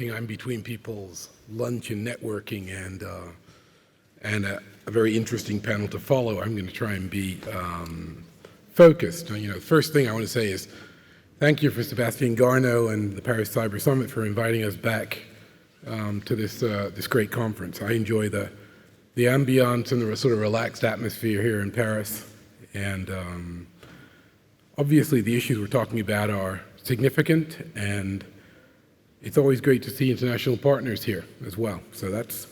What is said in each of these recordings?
I'm between people's lunch and networking and a very interesting panel to follow. I'm going to try and be focused. The first thing I want to say is thank you for Sebastian Garneau and the Paris Cyber Summit for inviting us back to this great conference. I enjoy the ambiance and the sort of relaxed atmosphere here in Paris. And obviously the issues we're talking about are significant, and it's always great to see international partners here as well. So that's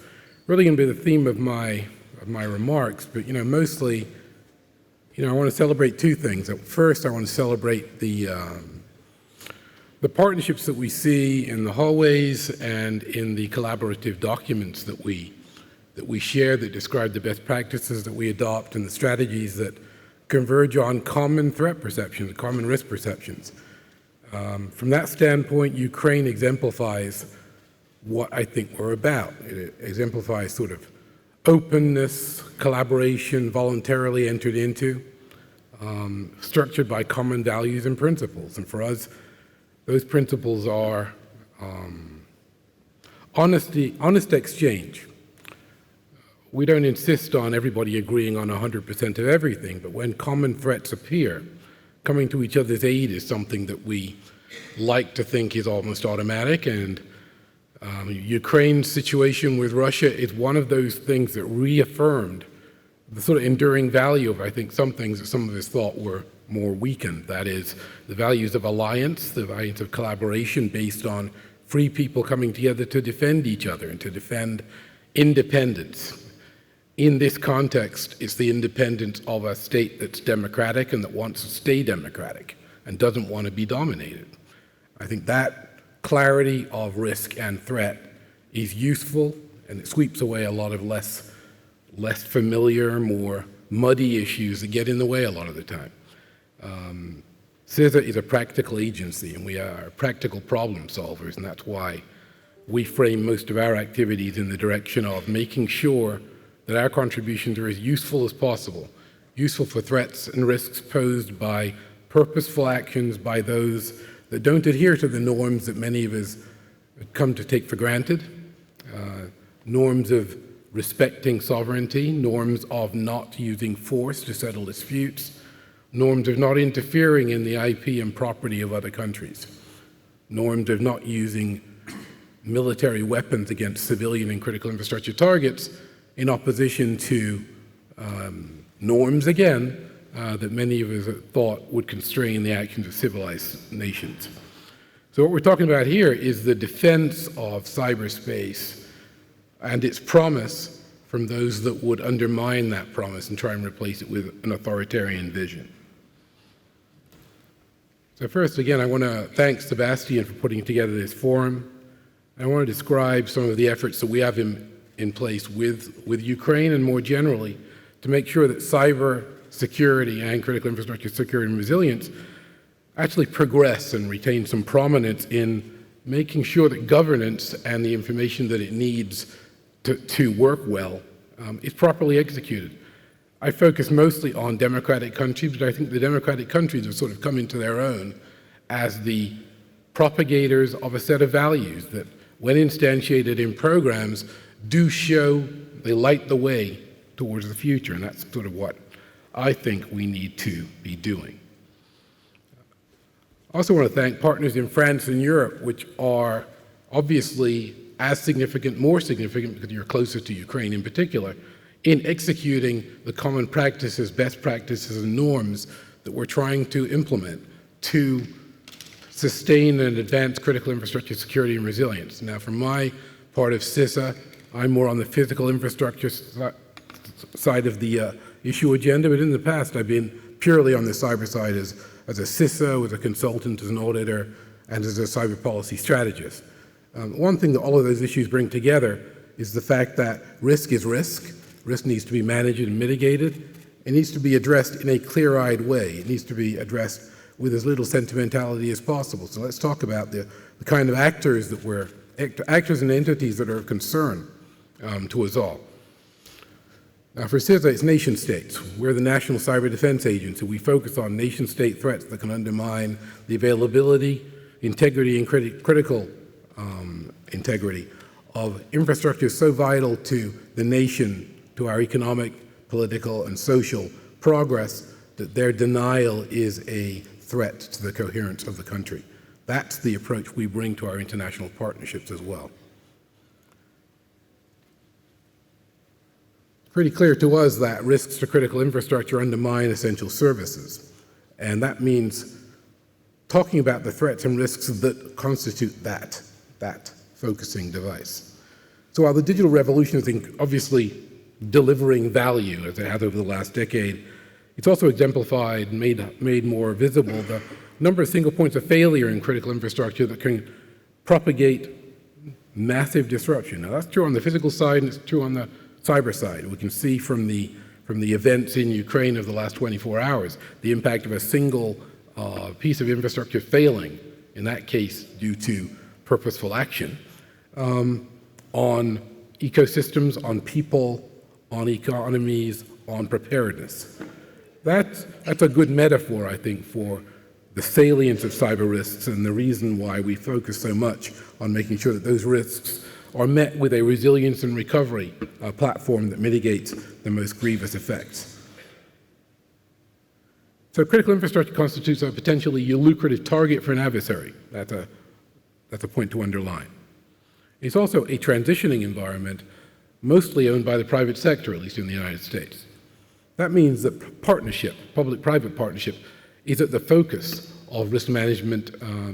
really going to be the theme of my remarks. But mostly, I want to celebrate two things. First, I want to celebrate the partnerships that we see in the hallways and in the collaborative documents that we share that describe the best practices that we adopt and the strategies that converge on common threat perceptions, common risk perceptions. From that standpoint, Ukraine exemplifies what I think we're about. It exemplifies sort of openness, collaboration, voluntarily entered into, structured by common values and principles. And for us, those principles are honest exchange. We don't insist on everybody agreeing on 100% of everything, but when common threats appear, coming to each other's aid is something that we like to think is almost automatic, and Ukraine's situation with Russia is one of those things that reaffirmed the sort of enduring value of, I think, some things that some of us thought were more weakened. That is, the values of alliance, the values of collaboration based on free people coming together to defend each other and to defend independence. In this context, it's the independence of a state that's democratic and that wants to stay democratic and doesn't want to be dominated. I think that clarity of risk and threat is useful, and it sweeps away a lot of less familiar, more muddy issues that get in the way a lot of the time. CISA is a practical agency, and we are practical problem solvers, and that's why we frame most of our activities in the direction of making sure that our contributions are as useful as possible, useful for threats and risks posed by purposeful actions by those that don't adhere to the norms that many of us come to take for granted, norms of respecting sovereignty, norms of not using force to settle disputes, norms of not interfering in the IP and property of other countries, norms of not using military weapons against civilian and critical infrastructure targets, in opposition to norms, again, that many of us thought would constrain the actions of civilized nations. So what we're talking about here is the defense of cyberspace and its promise from those that would undermine that promise and try and replace it with an authoritarian vision. So first, again, I want to thank Sebastian for putting together this forum. I want to describe some of the efforts that we have in place with Ukraine and more generally to make sure that cyber security and critical infrastructure security and resilience actually progress and retain some prominence in making sure that governance and the information that it needs to work well is properly executed. I focus mostly on democratic countries, but I think the democratic countries have sort of come into their own as the propagators of a set of values that, when instantiated in programs, do show, they light the way towards the future, and that's sort of what I think we need to be doing. I also want to thank partners in France and Europe, which are obviously as significant, more significant, because you're closer to Ukraine in particular, in executing the common practices, best practices, and norms that we're trying to implement to sustain and advance critical infrastructure security and resilience. Now, from my part of CISA, I'm more on the physical infrastructure side of the issue agenda, but in the past I've been purely on the cyber side as a CISA, as a consultant, as an auditor, and as a cyber policy strategist. One thing that all of those issues bring together is the fact that risk is risk. Risk needs to be managed and mitigated. It needs to be addressed in a clear-eyed way. It needs to be addressed with as little sentimentality as possible. So let's talk about the kind of actors and entities that are of concern to us all. Now, for CISA, it's nation states. We're the National Cyber Defense Agency. We focus on nation-state threats that can undermine the availability, integrity, and critical integrity, of infrastructure so vital to the nation, to our economic, political, and social progress, that their denial is a threat to the coherence of the country. That's the approach we bring to our international partnerships as well. It's pretty clear to us that risks to critical infrastructure undermine essential services, and that means talking about the threats and risks that constitute that focusing device. So while the digital revolution is obviously delivering value, as it has over the last decade, it's also exemplified and made more visible the number of single points of failure in critical infrastructure that can propagate massive disruption. Now that's true on the physical side, and it's true on the cyber side. We can see from the events in Ukraine of the last 24 hours, the impact of a single piece of infrastructure failing, in that case due to purposeful action, on ecosystems, on people, on economies, on preparedness. That's a good metaphor, I think, for the salience of cyber risks and the reason why we focus so much on making sure that those risks are met with a resilience and recovery platform that mitigates the most grievous effects. So critical infrastructure constitutes a potentially lucrative target for an adversary. That's a point to underline. It's also a transitioning environment mostly owned by the private sector, at least in the United States. That means that partnership, public-private partnership, is at the focus of risk management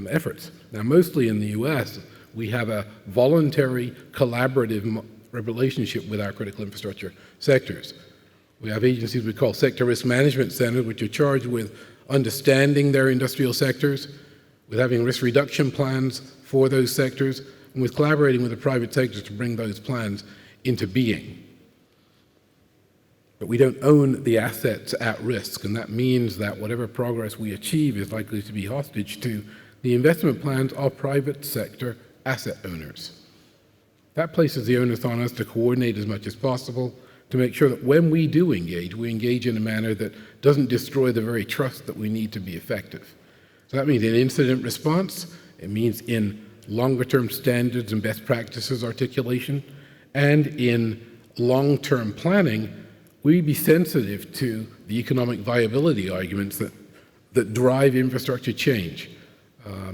efforts. Now, mostly in the US, we have a voluntary, collaborative relationship with our critical infrastructure sectors. We have agencies we call sector risk management centers, which are charged with understanding their industrial sectors, with having risk reduction plans for those sectors, and with collaborating with the private sector to bring those plans into being. But we don't own the assets at risk, and that means that whatever progress we achieve is likely to be hostage to the investment plans of private sector asset owners. That places the onus on us to coordinate as much as possible to make sure that when we do engage, we engage in a manner that doesn't destroy the very trust that we need to be effective. So that means in incident response, it means in longer-term standards and best practices articulation, and in long-term planning, we be sensitive to the economic viability arguments that drive infrastructure change.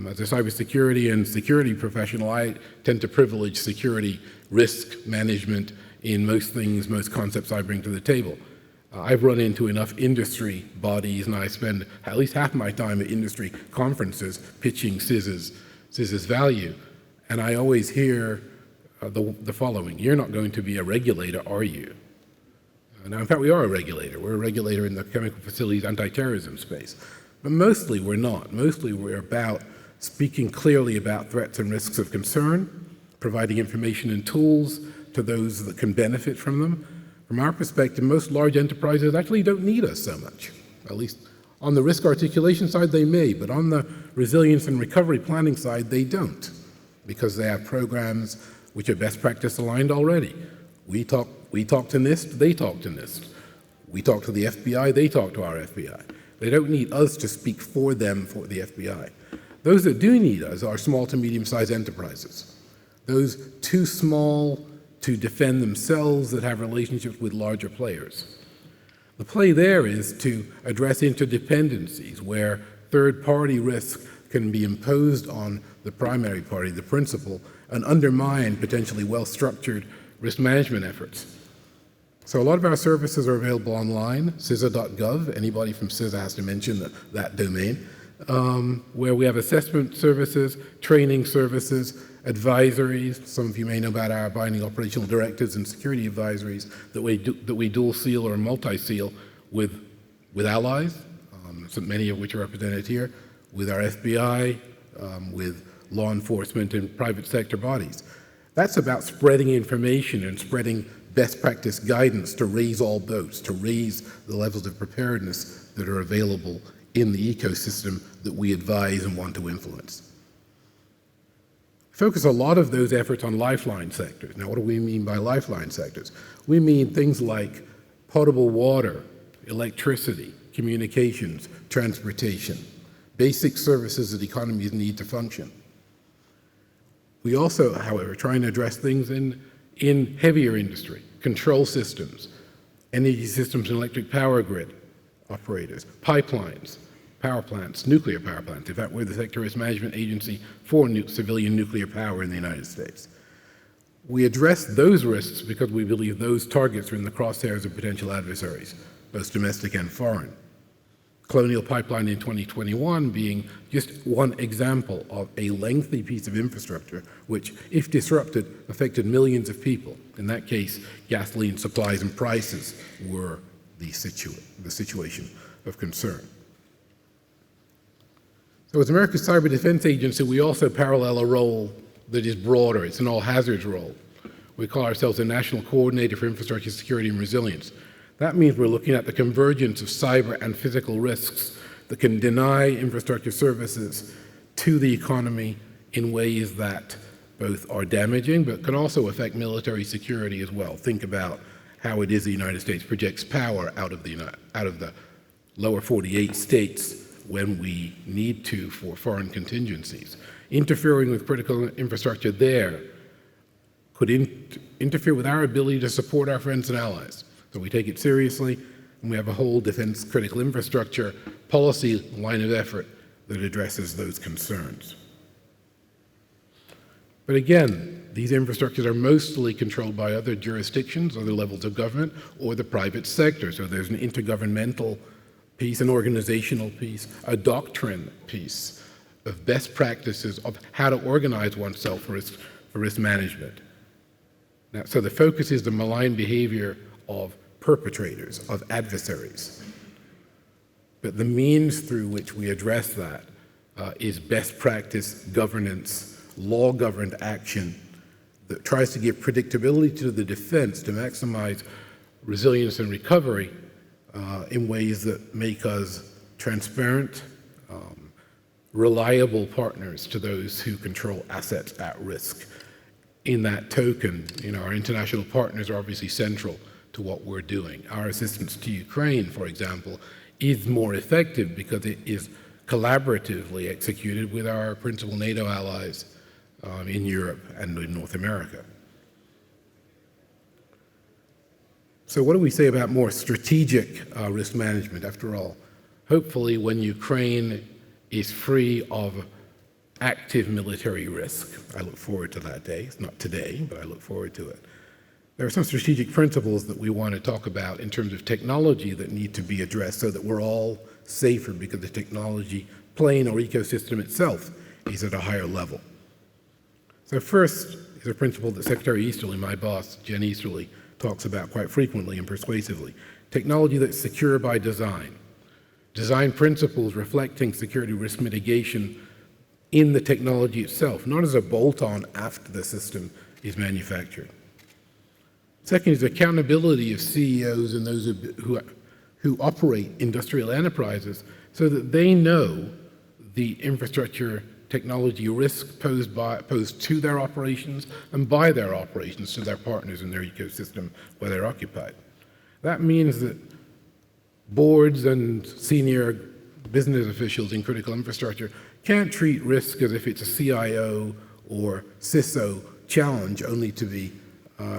As a cybersecurity and security professional, I tend to privilege security risk management in most things, most concepts I bring to the table. I've run into enough industry bodies, and I spend at least half my time at industry conferences pitching CISA's value, and I always hear the following: you're not going to be a regulator, are you? Now, in fact, we are a regulator. We're a regulator in the chemical facilities anti-terrorism space. But mostly we're not. Mostly we're about speaking clearly about threats and risks of concern, providing information and tools to those that can benefit from them. From our perspective, most large enterprises actually don't need us so much. At least on the risk articulation side, they may, but on the resilience and recovery planning side, they don't, because they have programs which are best practice aligned already. We talk to NIST, they talk to NIST. We talk to the FBI, they talk to our FBI. They don't need us to speak for them for the FBI. Those that do need us are small to medium-sized enterprises. Those too small to defend themselves that have relationships with larger players. The play there is to address interdependencies where third-party risk can be imposed on the primary party, the principal, and undermine potentially well-structured risk management efforts. So a lot of our services are available online, CISA.gov. Anybody from CISA has to mention that domain, where we have assessment services, training services, advisories. Some of you may know about our binding operational directives and security advisories that we dual seal or multi-seal with allies, so many of which are represented here, with our FBI, with law enforcement and private sector bodies. That's about spreading information and spreading best practice guidance to raise all boats, to raise the levels of preparedness that are available in the ecosystem that we advise and want to influence. Focus a lot of those efforts on lifeline sectors. Now, what do we mean by lifeline sectors? We mean things like potable water, electricity, communications, transportation, basic services that economies need to function. We also, however, try and address things in heavier industry, control systems, energy systems and electric power grid operators, pipelines, power plants, nuclear power plants. In fact, we're the Sector Risk Management Agency for civilian nuclear power in the United States. We address those risks because we believe those targets are in the crosshairs of potential adversaries, both domestic and foreign. Colonial Pipeline in 2021 being just one example of a lengthy piece of infrastructure which, if disrupted, affected millions of people. In that case, gasoline supplies and prices were the situation of concern. So as America's Cyber Defense Agency, we also parallel a role that is broader. It's an all-hazards role. We call ourselves the National Coordinator for Infrastructure Security and Resilience. That means we're looking at the convergence of cyber and physical risks that can deny infrastructure services to the economy in ways that both are damaging but can also affect military security as well. Think about how it is the United States projects power out of the lower 48 states when we need to for foreign contingencies. Interfering with critical infrastructure there could interfere with our ability to support our friends and allies. So we take it seriously, and we have a whole defense critical infrastructure policy line of effort that addresses those concerns. But again, these infrastructures are mostly controlled by other jurisdictions, other levels of government, or the private sector. So there's an intergovernmental piece, an organizational piece, a doctrine piece of best practices of how to organize oneself for risk management. Now, so the focus is the malign behavior of perpetrators, of adversaries. But the means through which we address that is best practice governance, law-governed action that tries to give predictability to the defense to maximize resilience and recovery in ways that make us transparent, reliable partners to those who control assets at risk. In that token, our international partners are obviously central to what we're doing. Our assistance to Ukraine, for example, is more effective because it is collaboratively executed with our principal NATO allies in Europe and in North America. So what do we say about more strategic risk management? After all, hopefully when Ukraine is free of active military risk, I look forward to that day. It's not today, but I look forward to it. There are some strategic principles that we want to talk about in terms of technology that need to be addressed so that we're all safer because the technology plane or ecosystem itself is at a higher level. So first is a principle that Secretary Easterly, my boss, Jen Easterly, talks about quite frequently and persuasively. Technology that's secure by design. Design principles reflecting security risk mitigation in the technology itself, not as a bolt-on after the system is manufactured. Second is accountability of CEOs and those who operate industrial enterprises so that they know the infrastructure technology risk posed to their operations and by their operations to their partners in their ecosystem where they're occupied. That means that boards and senior business officials in critical infrastructure can't treat risk as if it's a CIO or CISO challenge only to be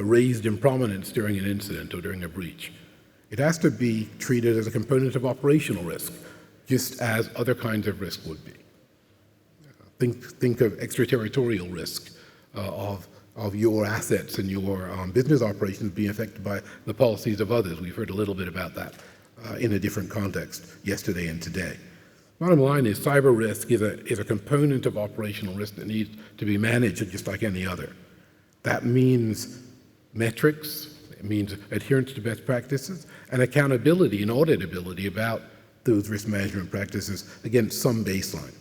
raised in prominence during an incident or during a breach. It has to be treated as a component of operational risk, just as other kinds of risk would be. Think of extraterritorial risk of your assets and your business operations being affected by the policies of others. We've heard a little bit about that in a different context yesterday and today. Bottom line is cyber risk is a component of operational risk that needs to be managed just like any other. That means metrics, it means adherence to best practices, and accountability and auditability about those risk management practices against some baseline.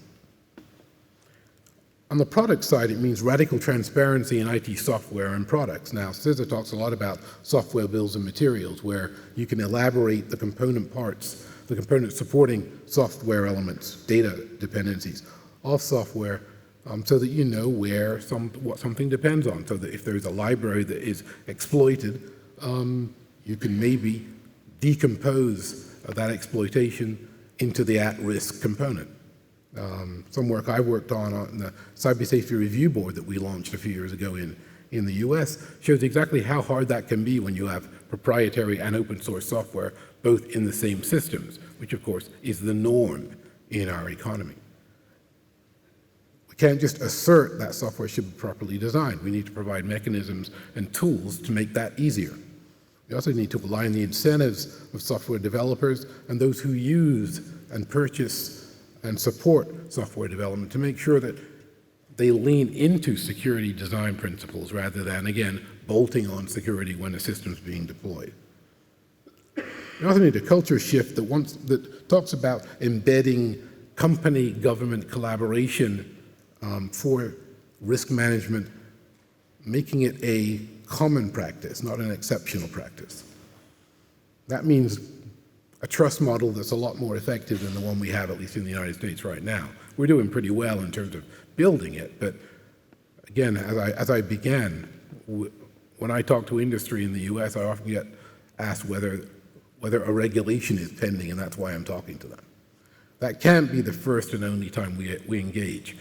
On the product side, it means radical transparency in IT software and products. Now, CISA talks a lot about software bills and materials, where you can elaborate the component parts, the components supporting software elements, data dependencies of software, so that you know what something depends on, so that if there's a library that is exploited, you can maybe decompose that exploitation into the at-risk component. Some work I worked on the Cyber Safety Review Board that we launched a few years ago in the US shows exactly how hard that can be when you have proprietary and open source software both in the same systems, which of course is the norm in our economy. We can't just assert that software should be properly designed. We need to provide mechanisms and tools to make that easier. We also need to align the incentives of software developers and those who use and purchase and support software development to make sure that they lean into security design principles rather than, again, bolting on security when a system's being deployed. We also need a culture shift that talks about embedding company-government collaboration for risk management, making it a common practice, not an exceptional practice. That means a trust model that's a lot more effective than the one we have, at least in the United States right now. We're doing pretty well in terms of building it, but again, as I began, when I talk to industry in the US, I often get asked whether a regulation is pending, and that's why I'm talking to them. That can't be the first and only time we engage.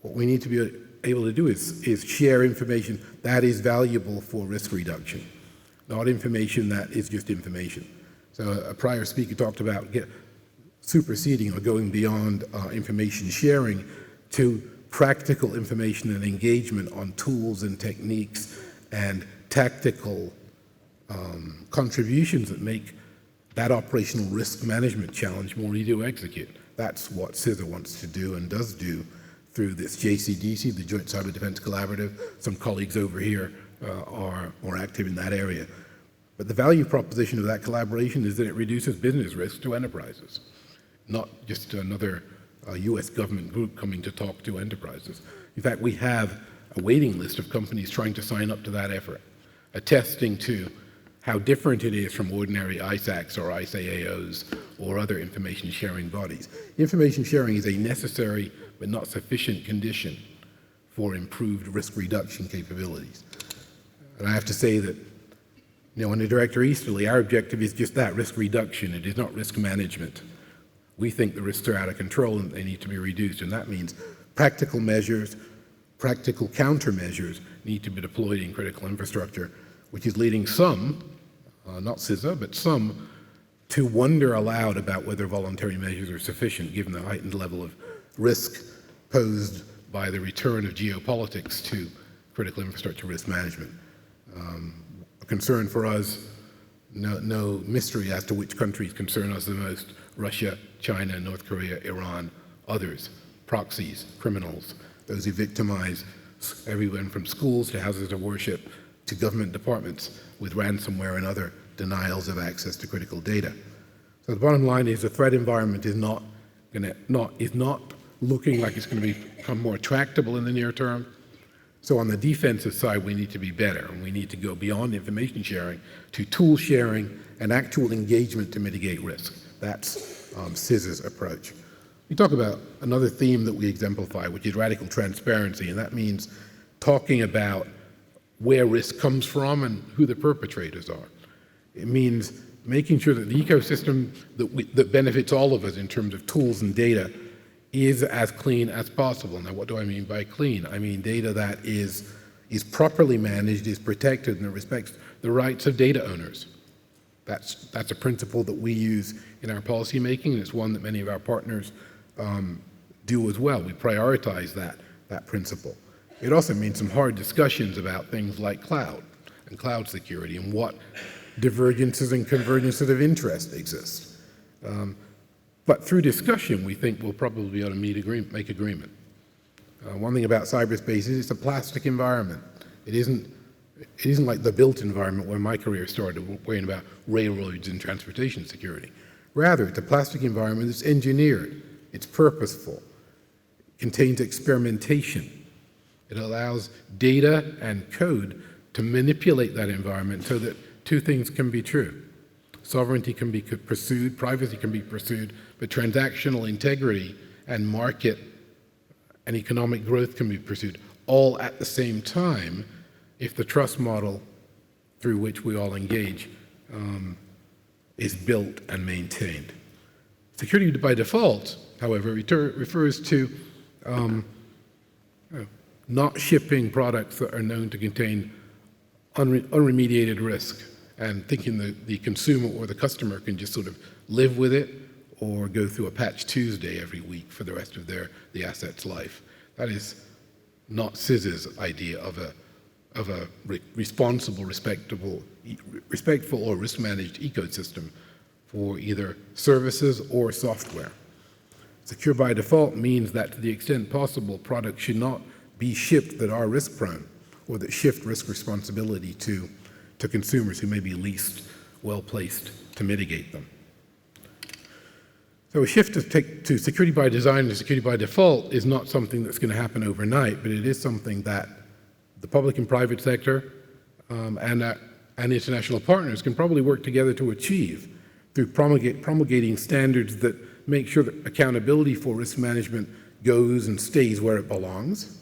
What we need to be able to do is share information that is valuable for risk reduction, not information that is just information. So a prior speaker talked about superseding or going beyond information sharing to practical information and engagement on tools and techniques and tactical contributions that make that operational risk management challenge more easy to execute. That's what CISA wants to do and does do through this JCDC, the Joint Cyber Defense Collaborative. Some colleagues over here are more active in that area. But the value proposition of that collaboration is that it reduces business risk to enterprises, not just another US government group coming to talk to enterprises. In fact, we have a waiting list of companies trying to sign up to that effort, attesting to how different it is from ordinary ISACs or ISAAOs or other information sharing bodies. Information sharing is a necessary but not sufficient condition for improved risk reduction capabilities. And I have to say that, under Director Easterly, our objective is just that, risk reduction. It is not risk management. We think the risks are out of control and they need to be reduced, and that means practical measures, practical countermeasures need to be deployed in critical infrastructure, which is leading some, not CISA, but some, to wonder aloud about whether voluntary measures are sufficient given the heightened level of risk posed by the return of geopolitics to critical infrastructure risk management. A concern for us, no mystery as to which countries concern us the most: Russia, China, North Korea, Iran, others, proxies, criminals, those who victimize everyone from schools to houses of worship to government departments with ransomware and other denials of access to critical data. So the bottom line is the threat environment is not looking like it's going to become more tractable in the near term. So on the defensive side, we need to be better, and we need to go beyond information sharing to tool sharing and actual engagement to mitigate risk. That's CISA's approach. We talk about another theme that we exemplify, which is radical transparency, and that means talking about where risk comes from and who the perpetrators are. It means making sure that the ecosystem that benefits all of us in terms of tools and data is as clean as possible. Now, what do I mean by clean? I mean data that is properly managed, is protected, and that respects the rights of data owners. That's a principle that we use in our policy making, and it's one that many of our partners do as well. We prioritize that principle. It also means some hard discussions about things like cloud and cloud security and what divergences and convergences of interest exist. But through discussion, we think we'll probably be able to make agreement. One thing about cyberspace is it's a plastic environment. It isn't like the built environment where my career started, worrying about railroads and transportation security. Rather, it's a plastic environment that's engineered, it's purposeful, it contains experimentation. It allows data and code to manipulate that environment so that two things can be true. Sovereignty can be pursued, privacy can be pursued, but transactional integrity and market and economic growth can be pursued, all at the same time, if the trust model through which we all engage is built and maintained. Security by default, however, refers to not shipping products that are known to contain unremediated risk, and thinking that the consumer or the customer can just sort of live with it or go through a patch Tuesday every week for the rest of the asset's life. That is not CISA's idea of a responsible, respectful or risk-managed ecosystem for either services or software. Secure by default means that to the extent possible, products should not be shipped that are risk-prone or that shift risk responsibility to consumers who may be least well-placed to mitigate them. So a shift to security by design and security by default is not something that's going to happen overnight, but it is something that the public and private sector and international partners can probably work together to achieve through promulgating standards that make sure that accountability for risk management goes and stays where it belongs,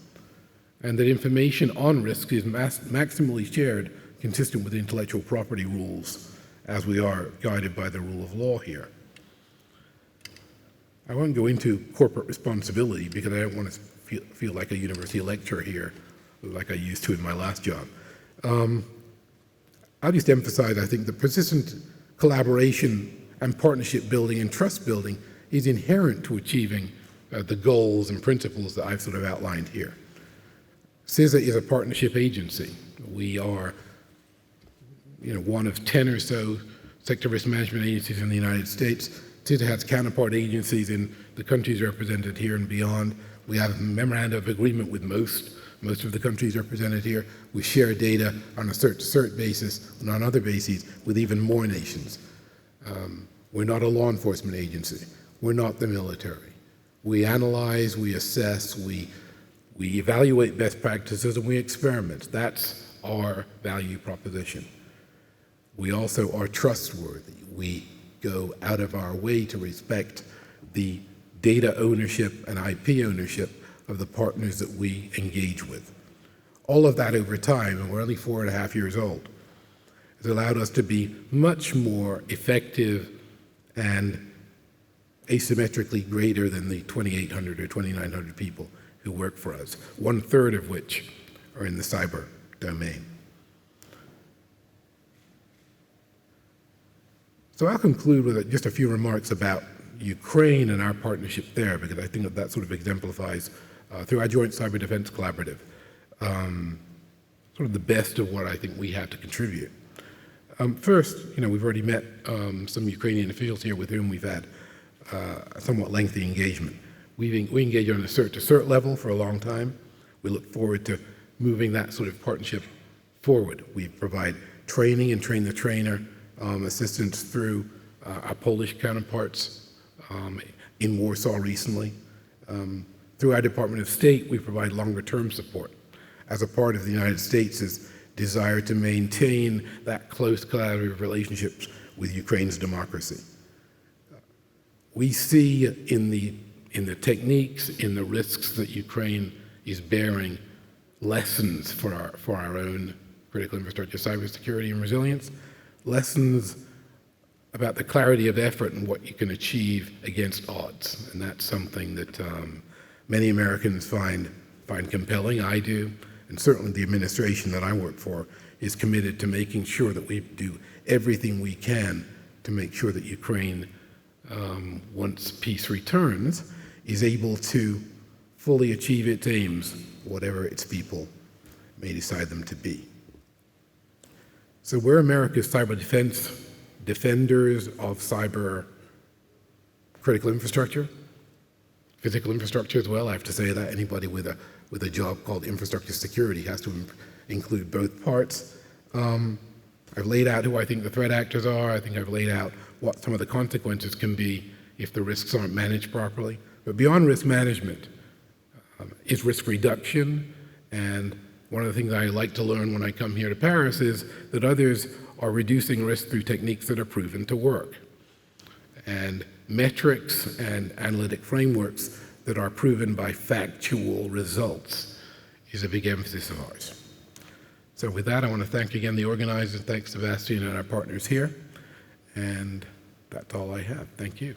and that information on risk is maximally shared consistent with intellectual property rules as we are guided by the rule of law here. I won't go into corporate responsibility because I don't want to feel like a university lecturer here like I used to in my last job. I'll just emphasize, I think, the persistent collaboration and partnership building and trust building is inherent to achieving the goals and principles that I've sort of outlined here. CISA is a partnership agency. We are one of 10 or so sector risk management agencies in the United States. CISA has counterpart agencies in the countries represented here and beyond. We have a memorandum of agreement with most of the countries represented here. We share data on a cert-to-cert basis and on other bases with even more nations. We're not a law enforcement agency. We're not the military. We analyze, we assess, we evaluate best practices, and we experiment. That's our value proposition. We also are trustworthy. We go out of our way to respect the data ownership and IP ownership of the partners that we engage with. All of that over time, and we're only 4.5 years old, has allowed us to be much more effective and asymmetrically greater than the 2,800 or 2,900 people who work for us, 1/3 of which are in the cyber domain. So I'll conclude with just a few remarks about Ukraine and our partnership there, because I think that sort of exemplifies, through our Joint Cyber Defense Collaborative, sort of the best of what I think we have to contribute. First, we've already met some Ukrainian officials here with whom we've had a somewhat lengthy engagement. We engage on a cert-to-cert level for a long time. We look forward to moving that sort of partnership forward. We provide training and train-the-trainer assistance through our Polish counterparts in Warsaw recently. Through our Department of State, we provide longer-term support as a part of the United States' desire to maintain that close collaborative relationships with Ukraine's democracy. We see in the techniques, in the risks that Ukraine is bearing, lessons for our own critical infrastructure, cybersecurity, and resilience, lessons about the clarity of effort and what you can achieve against odds. And that's something that many Americans find compelling. I do, and certainly the administration that I work for is committed to making sure that we do everything we can to make sure that Ukraine, once peace returns, is able to fully achieve its aims, whatever its people may decide them to be. So we're America's cyber defense, defenders of cyber critical infrastructure, physical infrastructure as well. I have to say that anybody with a job called infrastructure security has to include both parts. I've laid out who I think the threat actors are. I think I've laid out what some of the consequences can be if the risks aren't managed properly. But beyond risk management is risk reduction. And one of the things I like to learn when I come here to Paris is that others are reducing risk through techniques that are proven to work. And metrics and analytic frameworks that are proven by factual results is a big emphasis of ours. So with that, I want to thank again the organizers, thanks Sebastian and our partners here, and that's all I have. Thank you.